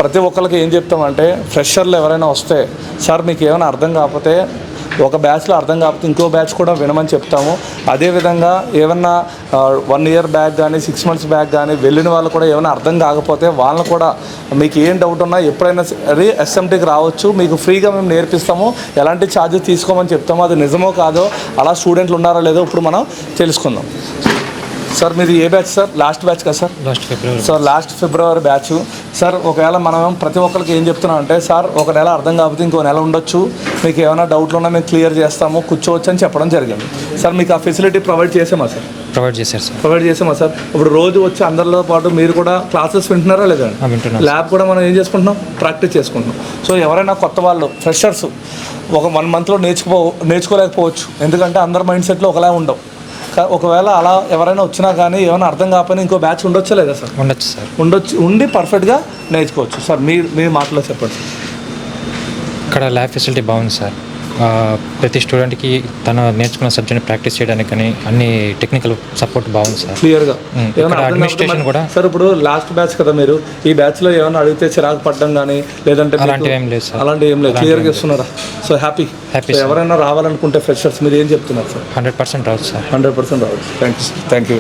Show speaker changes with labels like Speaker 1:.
Speaker 1: ప్రతి ఒక్కరికి ఏం చెప్తామంటే ఫ్రెషర్లు ఎవరైనా వస్తే సార్ మీకు ఏమైనా అర్థం కాకపోతే ఒక బ్యాచ్లో అర్థం కాకపోతే ఇంకో బ్యాచ్ కూడా వినమని చెప్తాము. అదేవిధంగా ఏమన్నా 1 year బ్యాక్ కానీ 6 months బ్యాక్ కానీ వెళ్ళిన వాళ్ళు కూడా ఏమైనా అర్థం కాకపోతే వాళ్ళని కూడా మీకు ఏం డౌట్ ఉన్నా ఎప్పుడైనా సరే ఎస్ఎంటీకి రావచ్చు. మీకు ఫ్రీగా మేము నేర్పిస్తాము, ఎలాంటి ఛార్జెస్ తీసుకోమని చెప్తాము. అది నిజమో కాదో అలా స్టూడెంట్లు ఉన్నారో లేదో ఇప్పుడు మనం తెలుసుకుందాం. సార్ మీది ఏ బ్యాచ్ సార్? లాస్ట్ బ్యాచ్ కదా సార్?
Speaker 2: లాస్ట్ ఫిబ్రవరి
Speaker 1: సార్ లాస్ట్ ఫిబ్రవరి బ్యాచ్ సార్. ఒకవేళ మనం ప్రతి ఒక్కరికి ఏం చెప్తున్నాం అంటే సార్ ఒక నెల అర్థం కాకపోతే ఇంకో నెల ఉండొచ్చు, మీకు ఏమైనా డౌట్లు ఉన్నా మేము క్లియర్ చేస్తాము, కూర్చోవచ్చు అని చెప్పడం జరిగింది. సార్ మీకు ఆ ఫెసిలిటీ ప్రొవైడ్ చేసామా సార్?
Speaker 2: ప్రొవైడ్ చేశారు సార్.
Speaker 1: ప్రొవైడ్ చేసామా సార్? ఇప్పుడు రోజు వచ్చి అందరితో పాటు మీరు కూడా క్లాసెస్ వింటున్నారా లేదా?
Speaker 2: వింటున్నాం.
Speaker 1: ల్యాబ్ కూడా మనం ఏం చేసుకుంటున్నాం, ప్రాక్టీస్ చేసుకుంటున్నాం. సో ఎవరైనా కొత్త వాళ్ళు ఫ్రెషర్స్ ఒక 1 monthలో నేర్చుకోలేకపోవచ్చు, ఎందుకంటే అందరి మైండ్ సెట్లో ఒకలా ఉండవు. ఒకవేళ అలా ఎవరైనా వచ్చినా కానీ ఏమైనా అర్థం కాకపోయినా ఇంకో బ్యాచ్ ఉండొచ్చా లేదా సార్?
Speaker 2: ఉండొచ్చు సార్.
Speaker 1: ఉండి పర్ఫెక్ట్గా నేర్చుకోవచ్చు. సార్ మీ మాటలో చెప్పండి సార్.
Speaker 2: ఇక్కడ ల్యాబ్ ఫెసిలిటీ బాగుంది సార్. ప్రతి స్టూడెంట్కి తన నేర్చుకున్న సబ్జెక్ట్ ప్రాక్టీస్ చేయడానికి కానీ అన్ని టెక్నికల్ సపోర్ట్ బాగుంది సార్.
Speaker 1: క్లియర్గా
Speaker 2: అడ్మినిస్ట్రేషన్ కూడా.
Speaker 1: సార్ ఇప్పుడు లాస్ట్ బ్యాచ్ కదా మీరు, ఈ బ్యాచ్లో ఏమైనా అడిగితే చిరాకు పడ్డం కానీ లేదంటే
Speaker 2: అలాంటివి ఏం లేదు సార్.
Speaker 1: అలాంటివి ఏం లేదు, క్లియర్గా ఇస్తున్నారా? So happy. ఎవరైనా రావాలనుకుంటే ఫ్రెషర్స్ మీరు ఏం చెప్తున్నారు సార్?
Speaker 2: 100% రావచ్చు సార్.
Speaker 1: 100% రావచ్చు. Thank you.